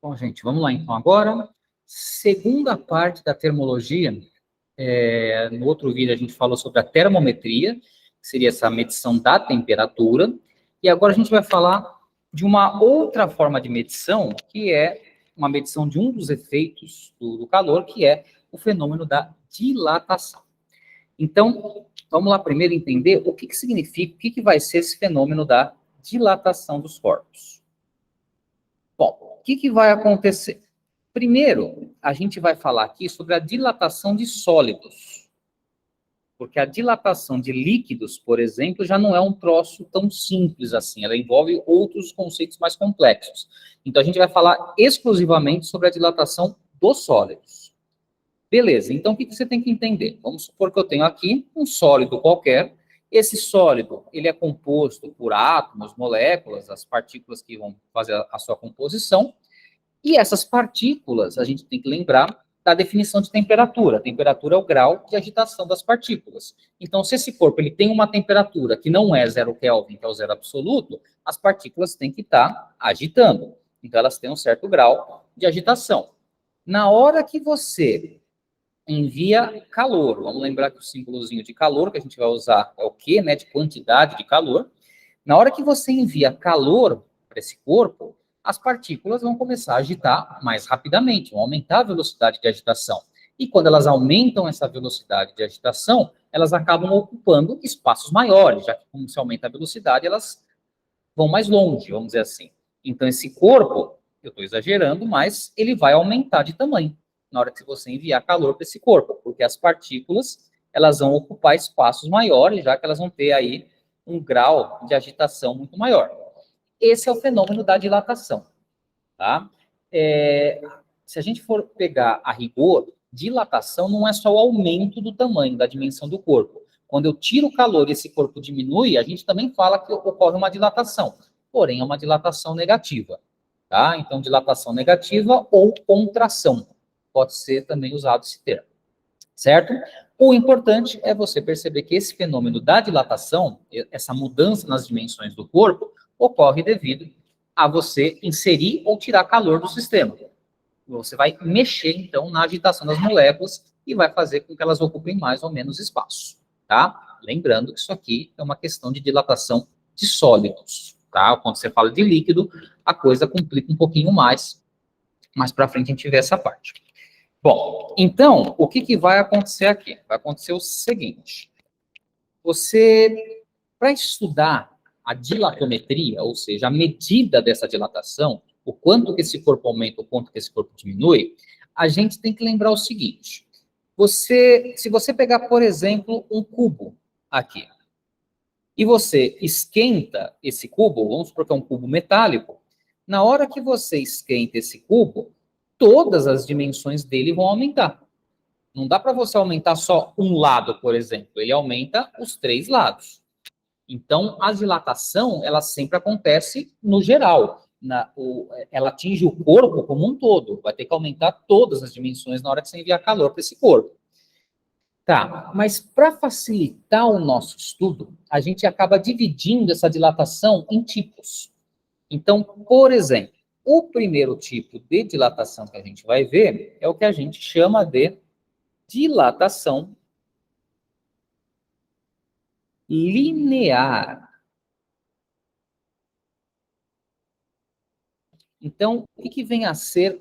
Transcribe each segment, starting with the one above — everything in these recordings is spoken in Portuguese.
Bom, gente, vamos lá então agora. Segunda parte da termologia. No outro vídeo a gente falou sobre a termometria, que seria essa medição da temperatura. E agora a gente vai falar de uma outra forma de medição, que é uma medição de um dos efeitos do calor, que é o fenômeno da dilatação. Então, vamos lá primeiro entender o que significa, o que vai ser esse fenômeno da dilatação dos corpos. Bom, o que vai acontecer? Primeiro, a gente vai falar aqui sobre a dilatação de sólidos. Porque a dilatação de líquidos, por exemplo, já não é um troço tão simples assim. Ela envolve outros conceitos mais complexos. Então, a gente vai falar exclusivamente sobre a dilatação dos sólidos. Beleza, então o que você tem que entender? Vamos supor que eu tenho aqui um sólido qualquer. Esse sólido, ele é composto por átomos, moléculas, as partículas que vão fazer a sua composição. E essas partículas, a gente tem que lembrar da definição de temperatura. A temperatura é o grau de agitação das partículas. Então, se esse corpo ele tem uma temperatura que não é 0 Kelvin, que é o zero absoluto, as partículas têm que estar agitando. Então, elas têm um certo grau de agitação. Na hora que você envia calor, vamos lembrar que o símbolozinho de calor que a gente vai usar é o Q, né, de quantidade de calor. Na hora que você envia calor para esse corpo, as partículas vão começar a agitar mais rapidamente, vão aumentar a velocidade de agitação. E quando elas aumentam essa velocidade de agitação, elas acabam ocupando espaços maiores, já que como se aumenta a velocidade, elas vão mais longe, vamos dizer assim. Então, esse corpo, eu estou exagerando, mas ele vai aumentar de tamanho na hora que você enviar calor para esse corpo, porque as partículas, elas vão ocupar espaços maiores, já que elas vão ter aí um grau de agitação muito maior. Esse é o fenômeno da dilatação, tá? Se a gente for pegar a rigor, dilatação não é só o aumento do tamanho, da dimensão do corpo. Quando eu tiro o calor e esse corpo diminui, a gente também fala que ocorre uma dilatação, porém é uma dilatação negativa, tá? Então, dilatação negativa ou contração, pode ser também usado esse termo, certo? O importante é você perceber que esse fenômeno da dilatação, essa mudança nas dimensões do corpo, ocorre devido a você inserir ou tirar calor do sistema. Você vai mexer, então, na agitação das moléculas e vai fazer com que elas ocupem mais ou menos espaço, tá? Lembrando que isso aqui é uma questão de dilatação de sólidos, tá? Quando você fala de líquido, a coisa complica um pouquinho mais. Mais para frente a gente vê essa parte. Bom, então, o que vai acontecer aqui? Vai acontecer o seguinte. Você, para estudar a dilatometria, ou seja, a medida dessa dilatação, o quanto que esse corpo aumenta, o quanto que esse corpo diminui, a gente tem que lembrar o seguinte. Se você pegar, por exemplo, um cubo aqui, e você esquenta esse cubo, vamos supor que é um cubo metálico, na hora que você esquenta esse cubo, todas as dimensões dele vão aumentar. Não dá para você aumentar só um lado, por exemplo. Ele aumenta os 3 lados. Então, a dilatação, ela sempre acontece no geral. Ela atinge o corpo como um todo. Vai ter que aumentar todas as dimensões na hora que você enviar calor para esse corpo. Tá, mas para facilitar o nosso estudo, a gente acaba dividindo essa dilatação em tipos. Então, por exemplo, o primeiro tipo de dilatação que a gente vai ver é o que a gente chama de dilatação linear. Então, o que vem a ser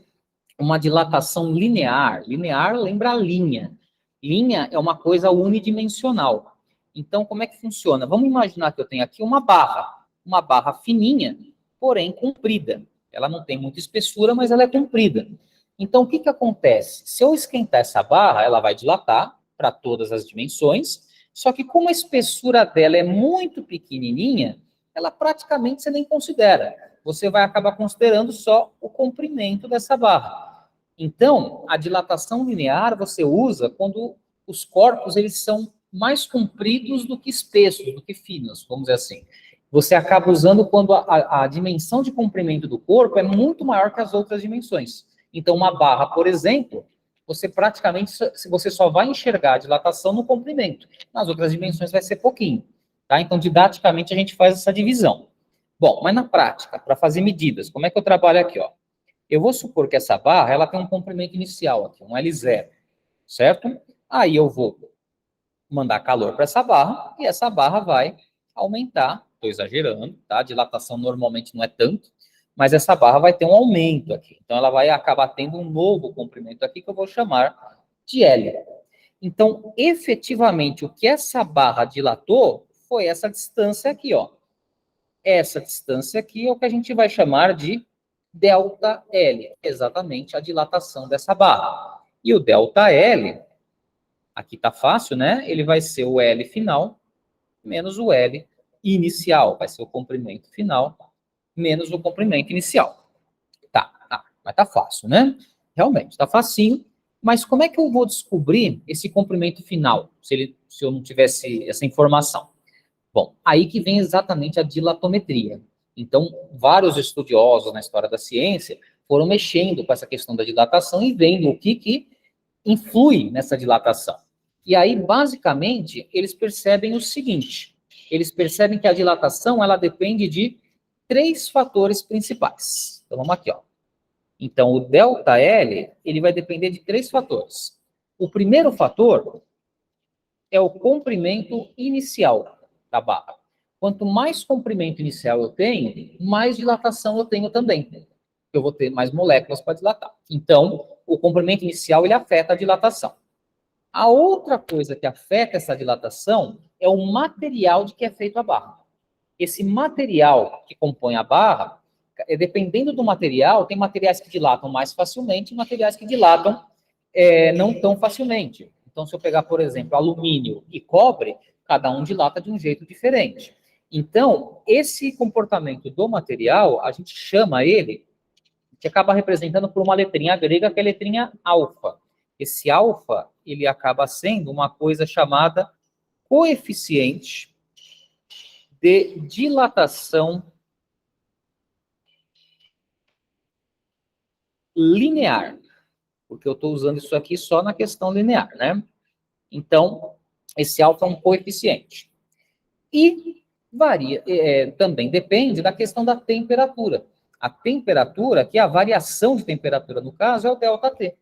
uma dilatação linear? Linear lembra a linha. Linha é uma coisa unidimensional. Então, como é que funciona? Vamos imaginar que eu tenho aqui uma barra fininha, porém comprida. Ela não tem muita espessura, mas ela é comprida. Então, o que acontece? Se eu esquentar essa barra, ela vai dilatar para todas as dimensões, só que como a espessura dela é muito pequenininha, ela praticamente você nem considera. Você vai acabar considerando só o comprimento dessa barra. Então, a dilatação linear você usa quando os corpos eles são mais compridos do que espessos, do que finos, vamos dizer assim. Você acaba usando quando a dimensão de comprimento do corpo é muito maior que as outras dimensões. Então, uma barra, por exemplo, você só vai enxergar a dilatação no comprimento. Nas outras dimensões vai ser pouquinho. Tá? Então, didaticamente, a gente faz essa divisão. Bom, mas na prática, para fazer medidas, como é que eu trabalho aqui? Ó? Eu vou supor que essa barra ela tem um comprimento inicial aqui, um L0, certo? Aí eu vou mandar calor para essa barra e essa barra vai aumentar. Estou exagerando, tá? A dilatação normalmente não é tanto, mas essa barra vai ter um aumento aqui. Então ela vai acabar tendo um novo comprimento aqui que eu vou chamar de L. Então, efetivamente, o que essa barra dilatou foi essa distância aqui, ó. Essa distância aqui é o que a gente vai chamar de ΔL, exatamente a dilatação dessa barra. E o ΔL, aqui tá fácil, né? Ele vai ser o L final menos o L inicial, vai ser o comprimento final menos o comprimento inicial. Tá, mas tá fácil, né? Realmente, tá facinho. Mas como é que eu vou descobrir esse comprimento final, se eu não tivesse essa informação? Bom, aí que vem exatamente a dilatometria. Então, vários estudiosos na história da ciência foram mexendo com essa questão da dilatação e vendo o que influi nessa dilatação. E aí, basicamente, eles percebem o seguinte: eles percebem que a dilatação ela depende de 3 fatores principais. Então, vamos aqui, ó. Então, o ΔL, ele vai depender de 3 fatores. O primeiro fator é o comprimento inicial da barra. Quanto mais comprimento inicial eu tenho, mais dilatação eu tenho também. Eu vou ter mais moléculas para dilatar. Então, o comprimento inicial, ele afeta a dilatação. A outra coisa que afeta essa dilatação é o material de que é feito a barra. Esse material que compõe a barra, dependendo do material, tem materiais que dilatam mais facilmente e materiais que dilatam não tão facilmente. Então, se eu pegar, por exemplo, alumínio e cobre, cada um dilata de um jeito diferente. Então, esse comportamento do material, a gente chama ele, que acaba representando por uma letrinha grega, que é a letrinha alfa. Esse alfa, ele acaba sendo uma coisa chamada coeficiente de dilatação linear, porque eu estou usando isso aqui só na questão linear, né? Então, esse alfa é um coeficiente. E varia, também depende da questão da temperatura. A temperatura, que é a variação de temperatura, no caso, é o ΔT.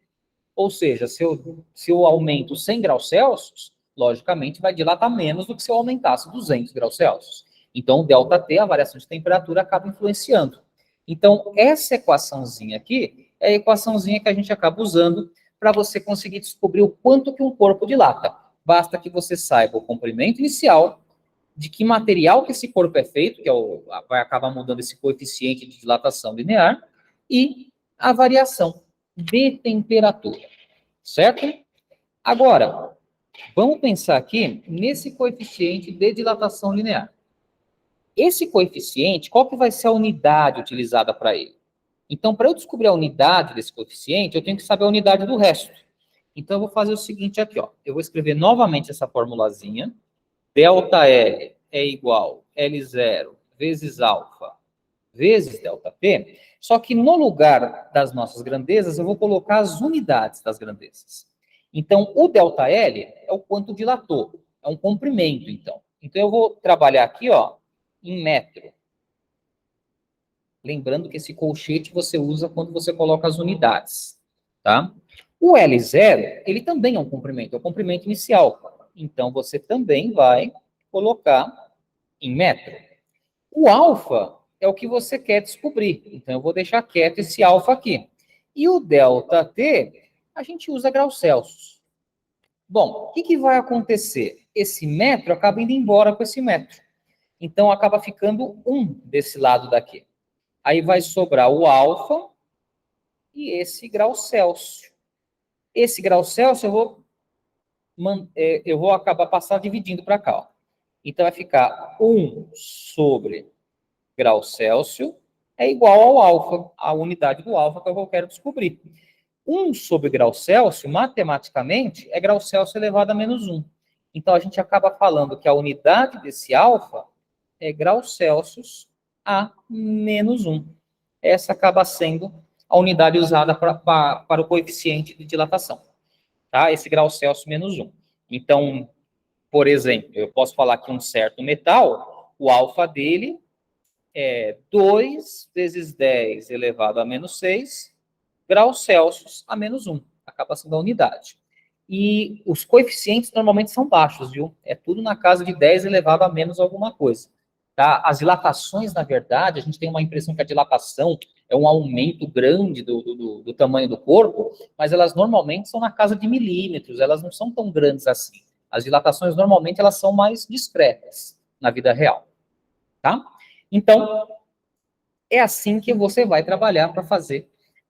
Ou seja, se eu aumento 100 graus Celsius, logicamente vai dilatar menos do que se eu aumentasse 200 graus Celsius. Então, o ΔT, a variação de temperatura, acaba influenciando. Então, essa equaçãozinha aqui é a equaçãozinha que a gente acaba usando para você conseguir descobrir o quanto que um corpo dilata. Basta que você saiba o comprimento inicial, de que material que esse corpo é feito, que vai acabar mudando esse coeficiente de dilatação linear, e a variação de temperatura, certo? Agora, vamos pensar aqui nesse coeficiente de dilatação linear. Esse coeficiente, qual que vai ser a unidade utilizada para ele? Então, para eu descobrir a unidade desse coeficiente, eu tenho que saber a unidade do resto. Então, eu vou fazer o seguinte aqui, ó. Eu vou escrever novamente essa formulazinha. ΔL é igual L0 vezes alfa vezes ΔP, só que no lugar das nossas grandezas, eu vou colocar as unidades das grandezas. Então, o ΔL é o quanto dilatou, é um comprimento, então. Então, eu vou trabalhar aqui, ó, em metro. Lembrando que esse colchete você usa quando você coloca as unidades, tá? O L0, ele também é um comprimento, é o comprimento inicial. Então, você também vai colocar em metro. O alfa é o que você quer descobrir. Então, eu vou deixar quieto esse alfa aqui. E o ΔT, a gente usa graus Celsius. Bom, o que vai acontecer? Esse metro acaba indo embora com esse metro. Então, acaba ficando 1 desse lado daqui. Aí vai sobrar o alfa e esse grau Celsius. Esse grau Celsius eu vou acabar passando dividindo para cá. Ó. Então, vai ficar 1 sobre grau Celsius é igual ao alfa, a unidade do alfa que eu quero descobrir. 1 sobre grau Celsius, matematicamente, é grau Celsius elevado a menos 1. Então, a gente acaba falando que a unidade desse alfa é grau Celsius a menos 1. Essa acaba sendo a unidade usada para o coeficiente de dilatação. Tá? Esse grau Celsius menos 1. Então, por exemplo, eu posso falar que um certo metal, o alfa dele é 2 vezes 10 elevado a menos 6 graus Celsius a menos 1, acaba sendo a unidade. E os coeficientes normalmente são baixos, viu? É tudo na casa de 10 elevado a menos alguma coisa. Tá? As dilatações, na verdade, a gente tem uma impressão que a dilatação é um aumento grande do tamanho do corpo, mas elas normalmente são na casa de milímetros, elas não são tão grandes assim. As dilatações, normalmente, elas são mais discretas na vida real. Tá? Então, é assim que você vai trabalhar para fazer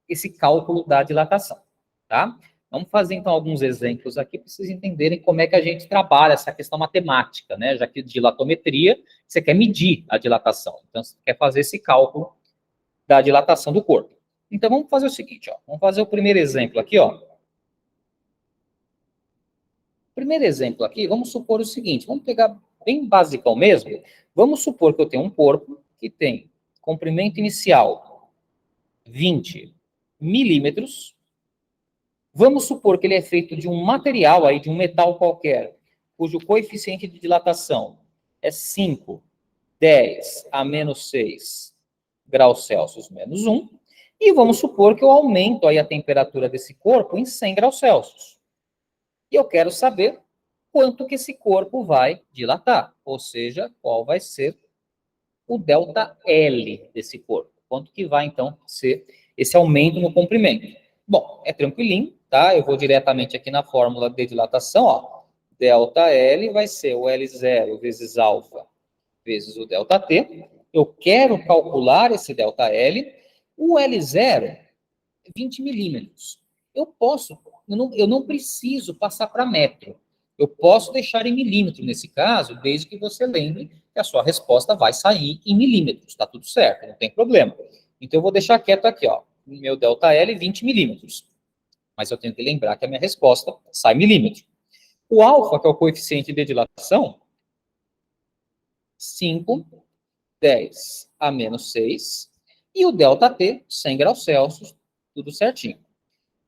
esse cálculo da dilatação. Tá? Vamos fazer, então, alguns exemplos aqui para vocês entenderem como é que a gente trabalha essa questão matemática, né? Já que dilatometria, você quer medir a dilatação. Então, você quer fazer esse cálculo da dilatação do corpo. Então, vamos fazer o seguinte, ó. Vamos fazer o primeiro exemplo aqui, ó. Primeiro exemplo aqui, vamos supor o seguinte, vamos pegar bem basicão mesmo. Vamos supor que eu tenho um corpo que tem comprimento inicial 20 milímetros. Vamos supor que ele é feito de um material aí, de um metal qualquer, cujo coeficiente de dilatação é 5, 10 a menos 6 graus Celsius menos 1. E vamos supor que eu aumento aí a temperatura desse corpo em 100 graus Celsius. E eu quero saber quanto que esse corpo vai dilatar, ou seja, qual vai ser o delta L desse corpo. Quanto que vai, então, ser esse aumento no comprimento. Bom, é tranquilinho, tá? Eu vou diretamente aqui na fórmula de dilatação, ó. Delta L vai ser o L0 vezes alfa vezes o delta T. Eu quero calcular esse delta L. O L0 é 20 milímetros. Eu não preciso passar para metro. Eu posso deixar em milímetro nesse caso, desde que você lembre que a sua resposta vai sair em milímetros. Está tudo certo, não tem problema. Então, eu vou deixar quieto aqui, ó. Meu delta L, 20 milímetros. Mas eu tenho que lembrar que a minha resposta sai em milímetro. O alfa, que é o coeficiente de dilatação, 5, 10 a menos 6. E o delta T, 100 graus Celsius, tudo certinho.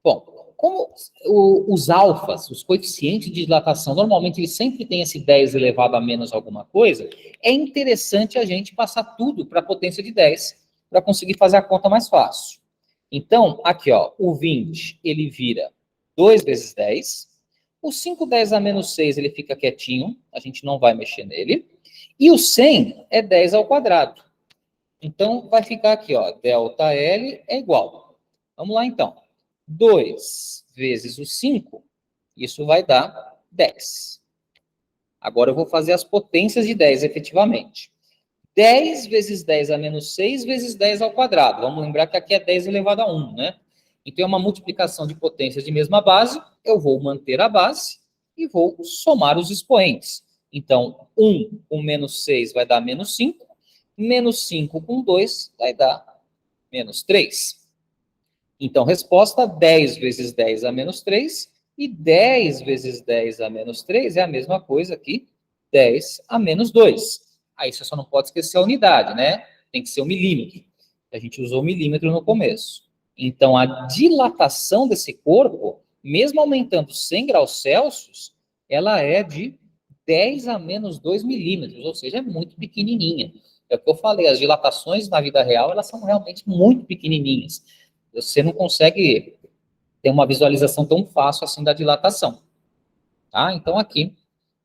Bom, como os alfas, os coeficientes de dilatação, normalmente eles sempre têm esse 10 elevado a menos alguma coisa, é interessante a gente passar tudo para a potência de 10, para conseguir fazer a conta mais fácil. Então, aqui, ó, o 20, ele vira 2 vezes 10. O 5, 10 a menos 6, ele fica quietinho, a gente não vai mexer nele. E o 100 é 10 ao quadrado. Então, vai ficar aqui, ó, delta L é igual. Vamos lá, então. 2 vezes o 5, isso vai dar 10. Agora eu vou fazer as potências de 10, efetivamente. 10 vezes 10 a menos 6 vezes 10 ao quadrado. Vamos lembrar que aqui é 10 elevado a 1, né? Então, é uma multiplicação de potências de mesma base. Eu vou manter a base e vou somar os expoentes. Então, 1 com menos 6 vai dar menos 5. Menos 5 com 2 vai dar menos 3. Então, resposta 10 vezes 10 a menos 3. E 10 vezes 10 a menos 3 é a mesma coisa que 10 a menos 2. Aí você só não pode esquecer a unidade, né? Tem que ser o milímetro. A gente usou o milímetro no começo. Então, a dilatação desse corpo, mesmo aumentando 100 graus Celsius, ela é de 10 a menos 2 milímetros, ou seja, é muito pequenininha. É o que eu falei, as dilatações na vida real, elas são realmente muito pequenininhas. Você não consegue ter uma visualização tão fácil assim da dilatação. Tá? Então, aqui,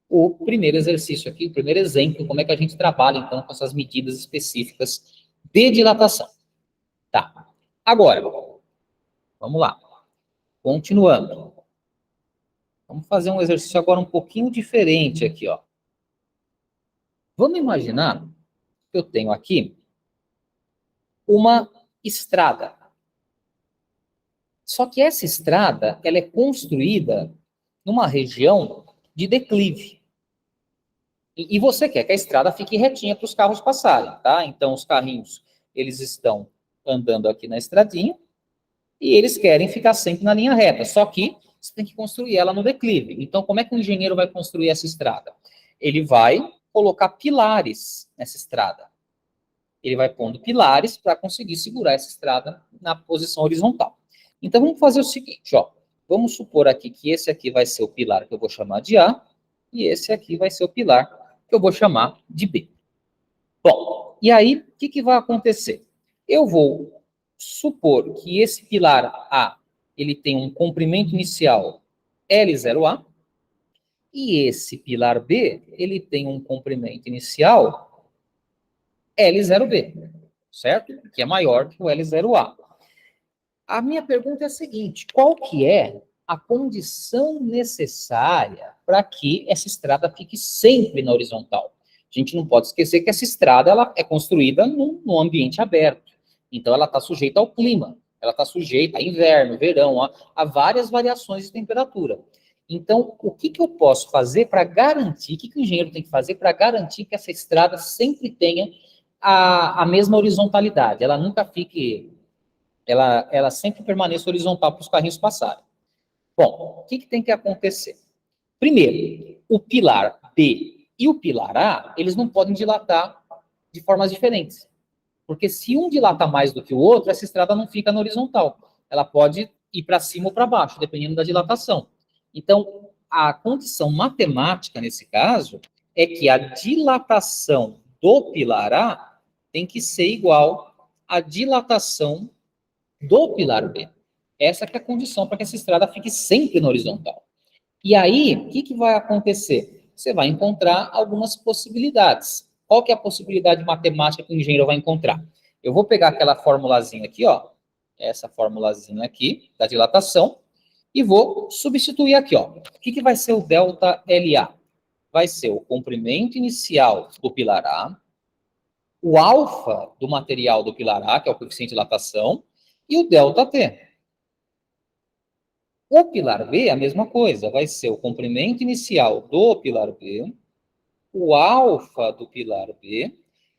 o primeiro exercício aqui, o primeiro exemplo, como é que a gente trabalha, então, com essas medidas específicas de dilatação. Tá. Agora, vamos lá. Continuando. Vamos fazer um exercício agora um pouquinho diferente aqui, ó. Vamos imaginar que eu tenho aqui uma estrada. Só que essa estrada, ela é construída numa região de declive. E você quer que a estrada fique retinha para os carros passarem, tá? Então, os carrinhos, eles estão andando aqui na estradinha e eles querem ficar sempre na linha reta. Só que você tem que construir ela no declive. Então, como é que o engenheiro vai construir essa estrada? Ele vai colocar pilares nessa estrada. Ele vai pondo pilares para conseguir segurar essa estrada na posição horizontal. Então, vamos fazer o seguinte, ó. Vamos supor aqui que esse aqui vai ser o pilar que eu vou chamar de A, e esse aqui vai ser o pilar que eu vou chamar de B. Bom, e aí, o que vai acontecer? Eu vou supor que esse pilar A, ele tem um comprimento inicial L0A, e esse pilar B, ele tem um comprimento inicial L0B, certo? Que é maior que o L0A. A minha pergunta é a seguinte: qual que é a condição necessária para que essa estrada fique sempre na horizontal? A gente não pode esquecer que essa estrada ela é construída num ambiente aberto. Então, ela está sujeita ao clima, ela está sujeita a inverno, verão, a várias variações de temperatura. Então, o que eu posso fazer para garantir, o que o engenheiro tem que fazer para garantir que essa estrada sempre tenha a mesma horizontalidade, ela nunca fique, ela sempre permaneça horizontal para os carrinhos passarem? Bom, o que tem que acontecer? Primeiro, o pilar B e o pilar A, eles não podem dilatar de formas diferentes. Porque se um dilata mais do que o outro, essa estrada não fica na horizontal. Ela pode ir para cima ou para baixo, dependendo da dilatação. Então, a condição matemática, nesse caso, é que a dilatação do pilar A tem que ser igual à dilatação do pilar B. Essa que é a condição para que essa estrada fique sempre na horizontal. E aí, o que vai acontecer? Você vai encontrar algumas possibilidades. Qual que é a possibilidade matemática que o engenheiro vai encontrar? Eu vou pegar aquela formulazinha aqui, ó, essa formulazinha aqui, da dilatação, e vou substituir aqui, ó. O que vai ser o delta LA? Vai ser o comprimento inicial do pilar A, o alfa do material do pilar A, que é o coeficiente de dilatação, e o delta T. O pilar B, a mesma coisa, vai ser o comprimento inicial do pilar B, o alfa do pilar B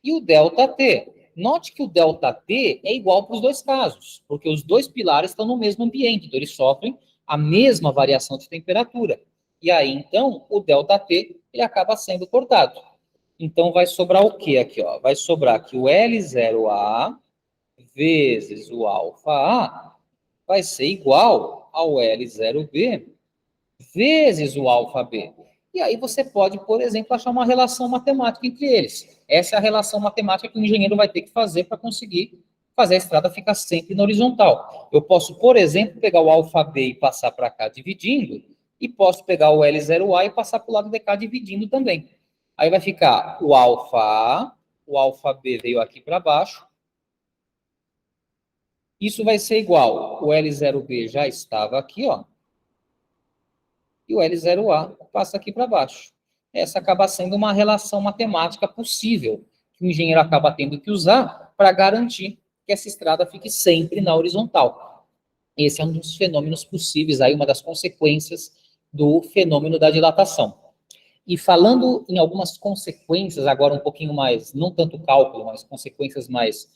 e o delta T. Note que o delta T é igual para os dois casos, porque os dois pilares estão no mesmo ambiente, então eles sofrem a mesma variação de temperatura. E aí, então, o delta T ele acaba sendo cortado. Então, vai sobrar o quê aqui? Ó? Vai sobrar que o L0A vezes o alfa A vai ser igual ao L0B vezes o alfa B. E aí você pode, por exemplo, achar uma relação matemática entre eles. Essa é a relação matemática que o engenheiro vai ter que fazer para conseguir fazer a estrada ficar sempre na horizontal. Eu posso, por exemplo, pegar o alfa B e passar para cá dividindo, e posso pegar o L0A e passar para o lado de cá dividindo também. Aí vai ficar o alfa A, o alfa B veio aqui para baixo. Isso vai ser igual, o L0B já estava aqui, ó, e o L0A passa aqui para baixo. Essa acaba sendo uma relação matemática possível, que o engenheiro acaba tendo que usar para garantir que essa estrada fique sempre na horizontal. Esse é um dos fenômenos possíveis, aí uma das consequências do fenômeno da dilatação. E falando em algumas consequências, agora um pouquinho mais, não tanto cálculo, mas consequências mais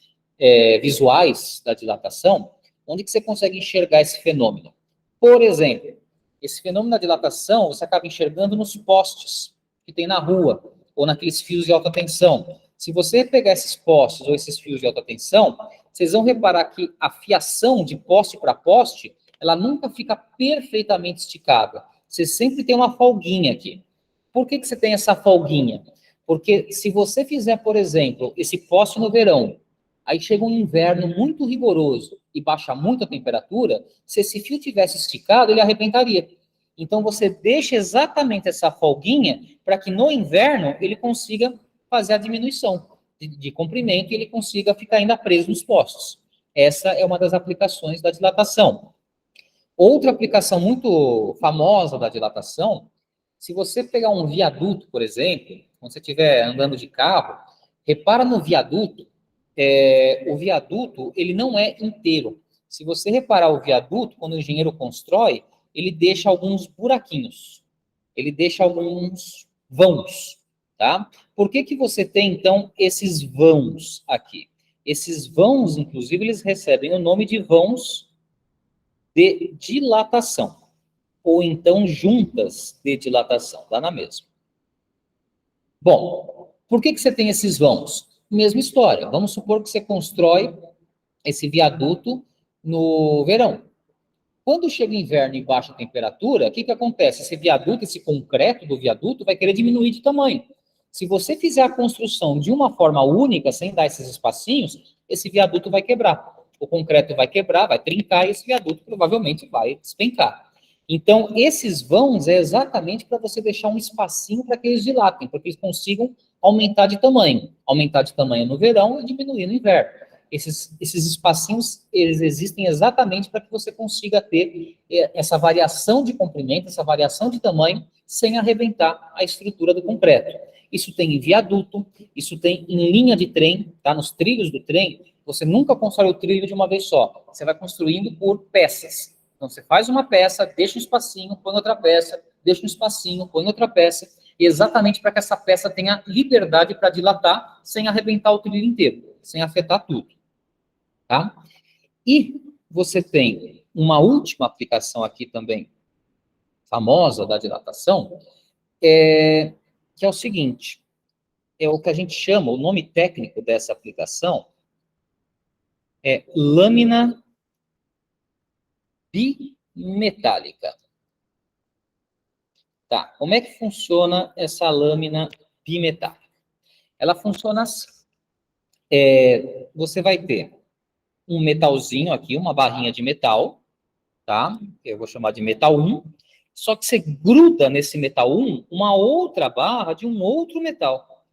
visuais da dilatação, onde que você consegue enxergar esse fenômeno? Por exemplo, esse fenômeno da dilatação você acaba enxergando nos postes que tem na rua, ou naqueles fios de alta tensão. Se você pegar esses postes ou esses fios de alta tensão, vocês vão reparar que a fiação de poste para poste, ela nunca fica perfeitamente esticada. Você sempre tem uma folguinha aqui. Por que você tem essa folguinha? Porque se você fizer, por exemplo, esse poste no verão, aí chega um inverno muito rigoroso e baixa muito a temperatura, se esse fio tivesse esticado, ele arrebentaria. Então, você deixa exatamente essa folguinha para que no inverno ele consiga fazer a diminuição de comprimento e ele consiga ficar ainda preso nos postes. Essa é uma das aplicações da dilatação. Outra aplicação muito famosa da dilatação, se você pegar um viaduto, por exemplo, quando você estiver andando de carro, repara no viaduto, o viaduto, ele não é inteiro. Se você reparar o viaduto, quando o engenheiro constrói, ele deixa alguns buraquinhos, ele deixa alguns vãos, tá? Por que você tem, então, esses vãos aqui? Esses vãos, inclusive, eles recebem o nome de vãos de dilatação, ou então juntas de dilatação, dá na mesma. Bom, por que você tem esses vãos? Mesma história. Vamos supor que você constrói esse viaduto no verão. Quando chega o inverno e baixa a temperatura, o que acontece? Esse viaduto, esse concreto do viaduto, vai querer diminuir de tamanho. Se você fizer a construção de uma forma única, sem dar esses espacinhos, esse viaduto vai quebrar. o concreto vai quebrar, vai trincar, e esse viaduto provavelmente vai despencar. Então, esses vãos é exatamente para você deixar um espacinho para que eles dilatem, para que eles consigam aumentar de tamanho. Aumentar de tamanho no verão e diminuir no inverno. Esses espacinhos, eles existem exatamente para que você consiga ter essa variação de comprimento, essa variação de tamanho, sem arrebentar a estrutura do concreto. Isso tem em viaduto, isso tem em linha de trem, tá? Nos trilhos do trem, você nunca constrói o trilho de uma vez só. Você vai construindo por peças. Então, você faz uma peça, deixa um espacinho, põe outra peça, deixa um espacinho, põe outra peça, exatamente para que essa peça tenha liberdade para dilatar, sem arrebentar o trilho inteiro, sem afetar tudo. Tá? E você tem uma última aplicação aqui também, famosa da dilatação, que é o seguinte, é o que a gente chama, o nome técnico dessa aplicação é lâmina bimetálica. Tá, como é que funciona essa lâmina bimetálica? Ela funciona assim. Você vai ter um metalzinho aqui, uma barrinha de metal, tá? Eu vou chamar de metal 1, só que você gruda nesse metal 1 uma outra barra de um outro metal,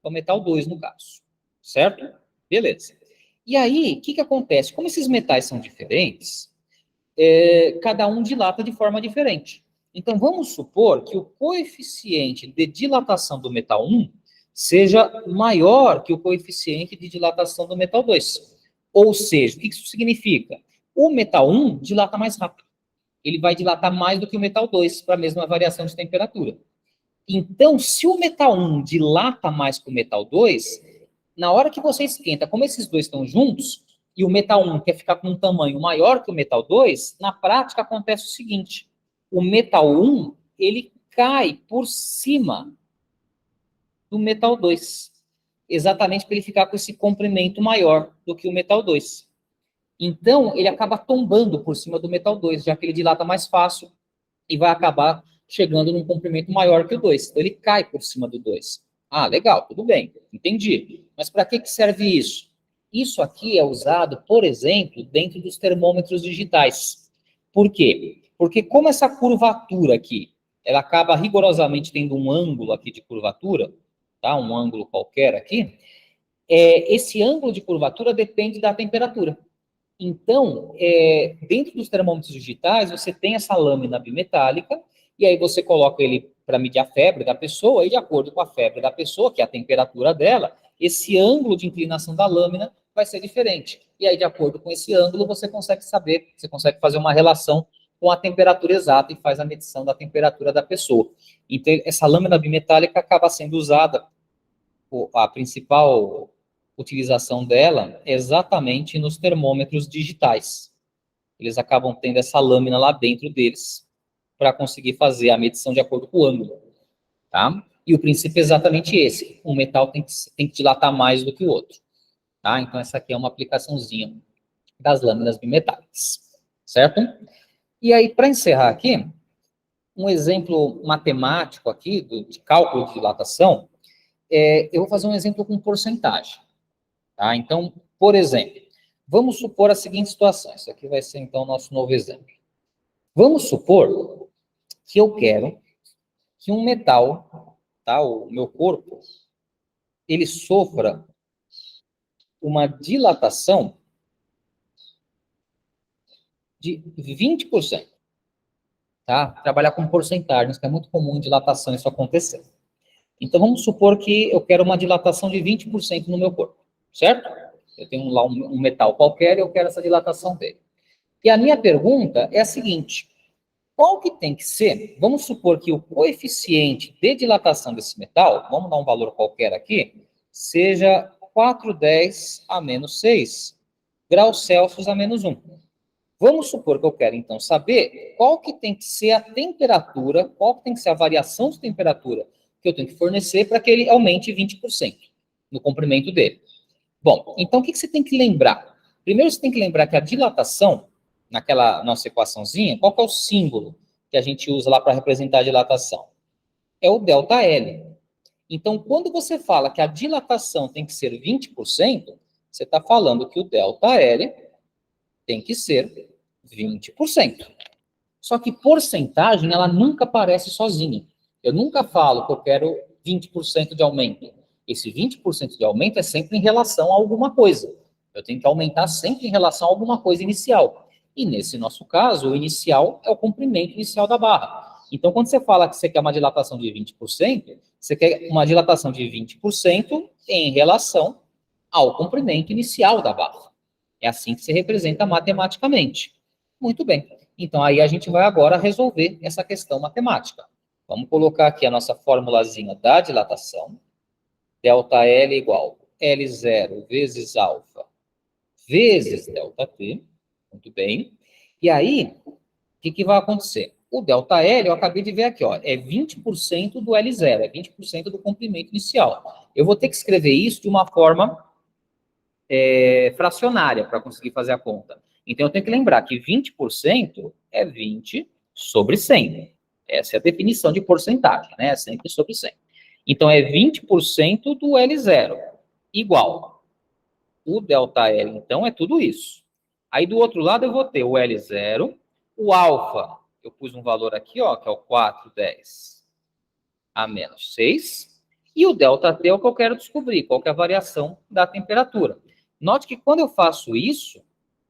o metal 2 no caso, certo? Beleza. E aí, o que acontece? Como esses metais são diferentes, cada um dilata de forma diferente. Então, vamos supor que o coeficiente de dilatação do metal 1 seja maior que o coeficiente de dilatação do metal 2. Ou seja, o que isso significa? O metal 1 dilata mais rápido. Ele vai dilatar mais do que o metal 2 para a mesma variação de temperatura. Então, se o metal 1 dilata mais que o metal 2, na hora que você esquenta, como esses dois estão juntos, e o metal 1 quer ficar com um tamanho maior que o metal 2, na prática acontece o seguinte, o metal 1, ele cai por cima do metal 2, exatamente para ele ficar com esse comprimento maior do que o metal 2. Então, ele acaba tombando por cima do metal 2, já que ele dilata mais fácil e vai acabar chegando num comprimento maior que o 2. Então, ele cai por cima do 2. Ah, legal, tudo bem, entendi. Mas para que serve isso? Isso aqui é usado, por exemplo, dentro dos termômetros digitais. Por quê? Porque como essa curvatura aqui, ela acaba rigorosamente tendo um ângulo aqui de curvatura, tá? Um ângulo qualquer aqui, esse ângulo de curvatura depende da temperatura. Então, dentro dos termômetros digitais, você tem essa lâmina bimetálica, e aí você coloca ele para medir a febre da pessoa, e de acordo com a febre da pessoa, que é a temperatura dela, esse ângulo de inclinação da lâmina vai ser diferente. E aí, de acordo com esse ângulo, você consegue saber, você consegue fazer uma relação com a temperatura exata e faz a medição da temperatura da pessoa. Então, essa lâmina bimetálica acaba sendo usada, a principal utilização dela é exatamente nos termômetros digitais. Eles acabam tendo essa lâmina lá dentro deles, para conseguir fazer a medição de acordo com o ângulo, tá? E o princípio é exatamente esse, um metal tem que dilatar mais do que o outro, tá? Então essa aqui é uma aplicaçãozinha das lâminas bimetálicas, certo? E aí, para encerrar aqui, um exemplo matemático aqui, de cálculo de dilatação, eu vou fazer um exemplo com porcentagem, tá? Então, por exemplo, vamos supor a seguinte situação, isso aqui vai ser então o nosso novo exemplo. Vamos supor que eu quero que um metal, tá, o meu corpo, ele sofra uma dilatação de 20%. Tá? Trabalhar com porcentagens, que é muito comum em dilatação isso acontecer. Então, vamos supor que eu quero uma dilatação de 20% no meu corpo, certo? Eu tenho lá um metal qualquer e eu quero essa dilatação dele. E a minha pergunta é a seguinte, qual que tem que ser? Vamos supor que o coeficiente de dilatação desse metal, vamos dar um valor qualquer aqui, seja 410 a menos 6 graus Celsius a menos 1. Vamos supor que eu quero, então, saber qual que tem que ser a temperatura, qual que tem que ser a variação de temperatura que eu tenho que fornecer para que ele aumente 20% no comprimento dele. Bom, então o que você tem que lembrar? Primeiro você tem que lembrar que a dilatação, naquela nossa equaçãozinha, qual que é o símbolo que a gente usa lá para representar a dilatação? É o ΔL. Então, quando você fala que a dilatação tem que ser 20%, você está falando que o ΔL tem que ser 20%. Só que porcentagem, ela nunca aparece sozinha. Eu nunca falo que eu quero 20% de aumento. Esse 20% de aumento é sempre em relação a alguma coisa. Eu tenho que aumentar sempre em relação a alguma coisa inicial. E nesse nosso caso, o inicial é o comprimento inicial da barra. Então, quando você fala que você quer uma dilatação de 20%, você quer uma dilatação de 20% em relação ao comprimento inicial da barra. É assim que se representa matematicamente. Muito bem. Então, aí a gente vai agora resolver essa questão matemática. Vamos colocar aqui a nossa formulazinha da dilatação. ΔL igual L0 vezes alfa vezes ΔT. Muito bem. E aí, o que vai acontecer? O ΔL, eu acabei de ver aqui, ó, é 20% do L0, é 20% do comprimento inicial. Eu vou ter que escrever isso de uma forma fracionária para conseguir fazer a conta. Então, eu tenho que lembrar que 20% é 20 sobre 100. Essa é a definição de porcentagem, né? É sempre sobre 100. Então, é 20% do L0, igual. O ΔL, então, é tudo isso. Aí, do outro lado, eu vou ter o L0, o alfa, eu pus um valor aqui, ó, que é o 410 a menos 6, e o ΔT é o que eu quero descobrir, qual que é a variação da temperatura. Note que quando eu faço isso,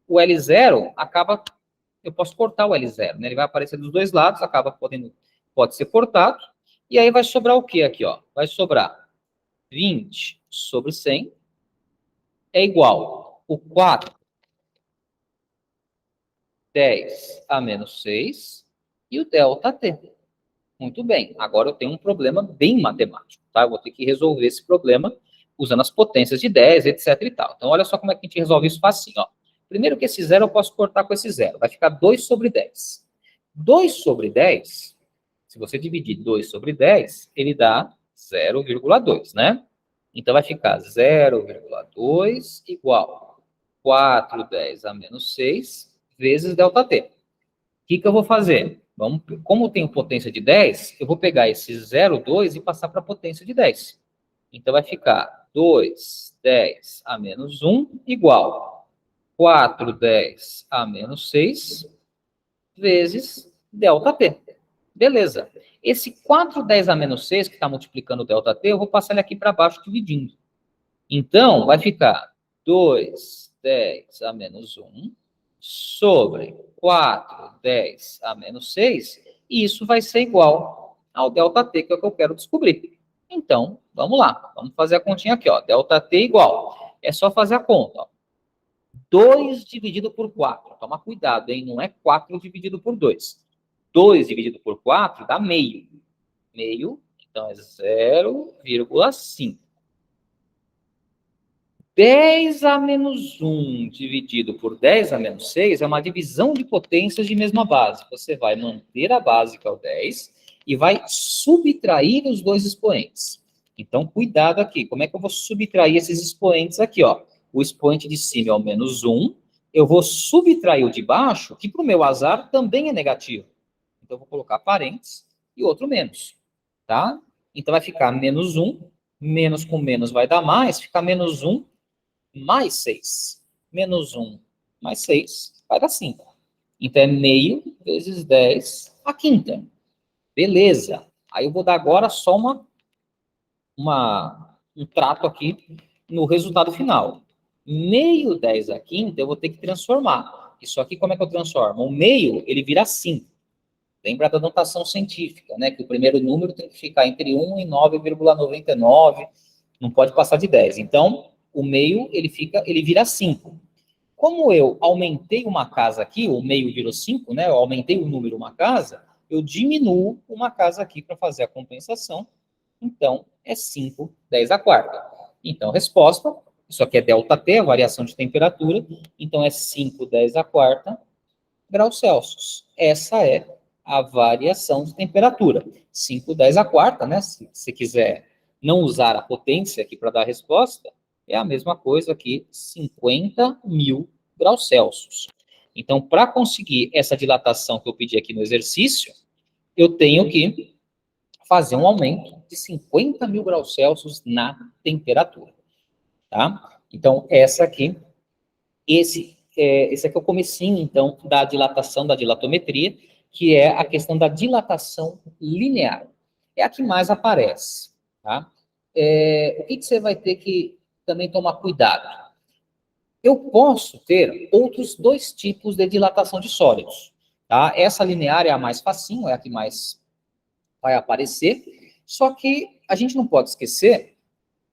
o L0 acaba, eu posso cortar o L0, né? Ele vai aparecer dos dois lados, pode ser cortado, e aí vai sobrar o quê aqui, ó? Vai sobrar 20 sobre 100 é igual o 4, 10 a menos 6 e o ΔT. Muito bem, agora eu tenho um problema bem matemático, tá? Eu vou ter que resolver esse problema usando as potências de 10, etc e tal. Então, olha só como é que a gente resolve isso facinho, ó. Primeiro que esse zero eu posso cortar com esse zero, vai ficar 2 sobre 10. 2 sobre 10, se você dividir 2 sobre 10, ele dá 0,2, né? Então, vai ficar 0,2 igual 410 a menos 6 vezes ΔT. O que eu vou fazer? Como eu tenho potência de 10, eu vou pegar esse 0,2 e passar para a potência de 10. Então, vai ficar 2, 10 a menos 1 igual 4, 10 a menos 6 vezes ΔT. Beleza. Esse 4, 10 a menos 6, que está multiplicando o ΔT, eu vou passar ele aqui para baixo dividindo. Então, vai ficar 2, 10 a menos 1 sobre 4, 10 a menos 6, e isso vai ser igual ao ΔT, que é o que eu quero descobrir. Então, vamos lá. Vamos fazer a continha aqui, ó. ΔT igual. É só fazer a conta, ó. 2 dividido por 4. Toma cuidado, hein? Não é 4 dividido por 2. 2 dividido por 4 dá meio. Meio, então é 0,5. 10 a menos 1 dividido por 10 a menos 6 é uma divisão de potências de mesma base. Você vai manter a base, que é o 10, e vai subtrair os dois expoentes. Então, cuidado aqui. Como é que eu vou subtrair esses expoentes aqui, ó? O expoente de cima é o menos 1. Eu vou subtrair o de baixo, que para o meu azar também é negativo. Então, eu vou colocar parênteses e outro menos, tá? Então, vai ficar menos 1. Menos com menos vai dar mais. Fica menos 1 mais 6. Menos 1 mais 6 vai dar 5. Então, é meio vezes 10 a quinta. Beleza. Aí eu vou dar agora só um trato aqui no resultado final. Meio 10 a quinta eu vou ter que transformar. Isso aqui como é que eu transformo? O meio, ele vira 5. Lembra da notação científica, né? Que o primeiro número tem que ficar entre 1 e 9,99. Não pode passar de 10. Então, o meio, ele vira 5. Como eu aumentei uma casa aqui, o meio virou 5, né? Eu aumentei o número uma casa, eu diminuo uma casa aqui para fazer a compensação. Então, é 5, 10 a quarta. Então, resposta, isso aqui é ΔT, a variação de temperatura. Então, é 5, 10 a quarta graus Celsius. Essa é a variação de temperatura. 5, 10 a quarta, né? Se você quiser não usar a potência aqui para dar a resposta, é a mesma coisa aqui, 50.000 graus Celsius. Então, para conseguir essa dilatação que eu pedi aqui no exercício, eu tenho que fazer um aumento de 50.000 graus Celsius na temperatura, tá? Então, esse esse aqui é o comecinho, então, da dilatação, da dilatometria, que é a questão da dilatação linear. É a que mais aparece, tá? O que você vai ter que também tomar cuidado? Eu posso ter outros dois tipos de dilatação de sólidos, tá? Essa linear é a mais facinho, é a que mais vai aparecer, só que a gente não pode esquecer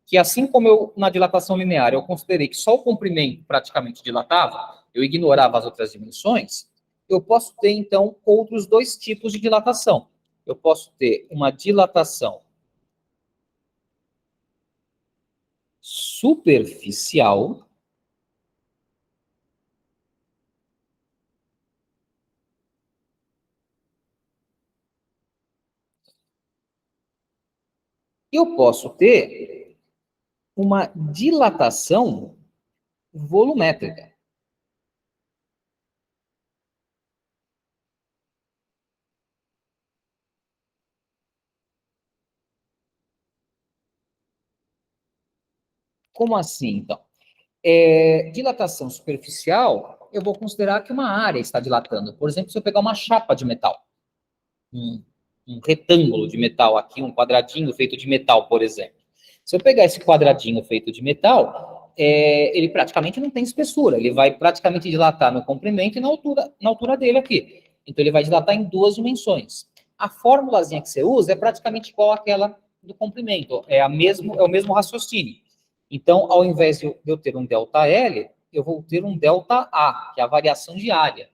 que assim como eu, na dilatação linear, eu considerei que só o comprimento praticamente dilatava, eu ignorava as outras dimensões, eu posso ter, então, outros dois tipos de dilatação. Eu posso ter uma dilatação superficial, e eu posso ter uma dilatação volumétrica. Como assim, então? Dilatação superficial, eu vou considerar que uma área está dilatando. Por exemplo, se eu pegar uma chapa de metal, um, um retângulo de metal aqui, um quadradinho feito de metal, por exemplo. Se eu pegar esse quadradinho feito de metal, ele praticamente não tem espessura, ele vai praticamente dilatar no comprimento e na altura dele aqui. Então, ele vai dilatar em duas dimensões. A fórmulazinha que você usa é praticamente igual àquela do comprimento, é o mesmo raciocínio. Então, ao invés de eu ter um ΔL, eu vou ter um ΔA, que é a variação de área.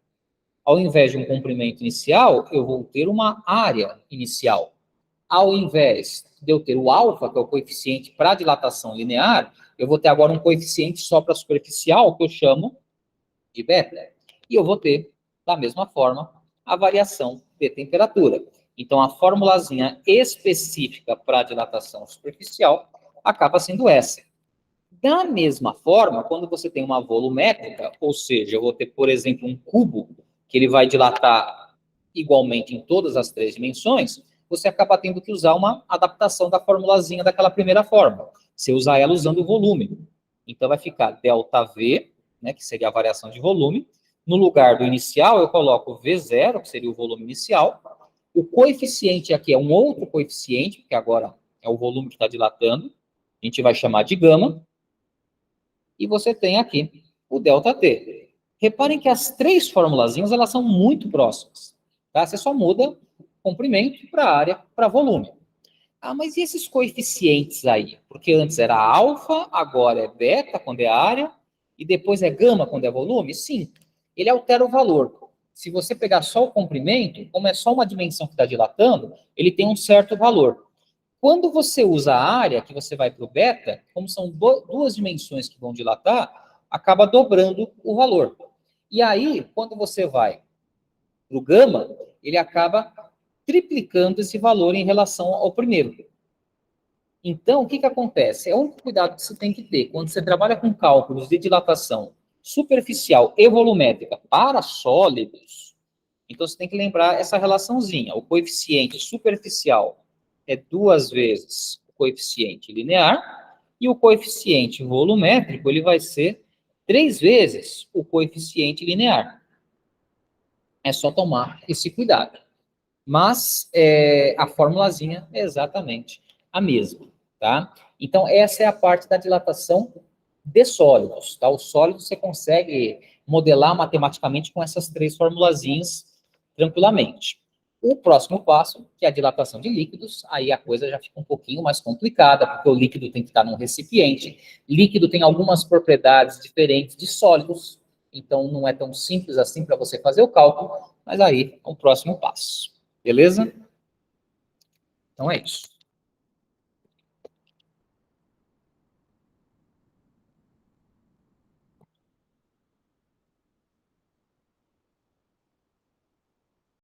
Ao invés de um comprimento inicial, eu vou ter uma área inicial. Ao invés de eu ter o alfa, que é o coeficiente para dilatação linear, eu vou ter agora um coeficiente só para superficial, que eu chamo de beta. E eu vou ter, da mesma forma, a variação de temperatura. Então, a formulazinha específica para dilatação superficial acaba sendo essa. Da mesma forma, quando você tem uma volumétrica, ou seja, eu vou ter, por exemplo, um cubo, que ele vai dilatar igualmente em todas as três dimensões, você acaba tendo que usar uma adaptação da formulazinha daquela primeira forma. Você usa ela usando o volume. Então, vai ficar ΔV, né, que seria a variação de volume. No lugar do inicial, eu coloco V0, que seria o volume inicial. O coeficiente aqui é um outro coeficiente, porque agora é o volume que está dilatando. A gente vai chamar de gama. E você tem aqui o ΔT. Reparem que as três formulazinhas, elas são muito próximas. Tá? Você só muda comprimento para área, para volume. Ah, mas e esses coeficientes aí? Porque antes era alfa, agora é beta quando é área, e depois é gama quando é volume? Sim, ele altera o valor. Se você pegar só o comprimento, como é só uma dimensão que está dilatando, ele tem um certo valor. Quando você usa a área, que você vai para o beta, como são duas dimensões que vão dilatar, acaba dobrando o valor. E aí, quando você vai para o gama, ele acaba triplicando esse valor em relação ao primeiro. Então, o que acontece? É um cuidado que você tem que ter. Quando você trabalha com cálculos de dilatação superficial e volumétrica para sólidos, então você tem que lembrar essa relaçãozinha. O coeficiente superficial é 2 vezes o coeficiente linear, e o coeficiente volumétrico ele vai ser 3 vezes o coeficiente linear. É só tomar esse cuidado. Mas a formulazinha é exatamente a mesma, tá? Então, essa é a parte da dilatação de sólidos, tá? Os sólidos você consegue modelar matematicamente com essas três formulazinhas tranquilamente. O próximo passo, que é a dilatação de líquidos, aí a coisa já fica um pouquinho mais complicada, porque o líquido tem que estar num recipiente, líquido tem algumas propriedades diferentes de sólidos, então não é tão simples assim para você fazer o cálculo, mas aí é um próximo passo. Beleza? Então é isso.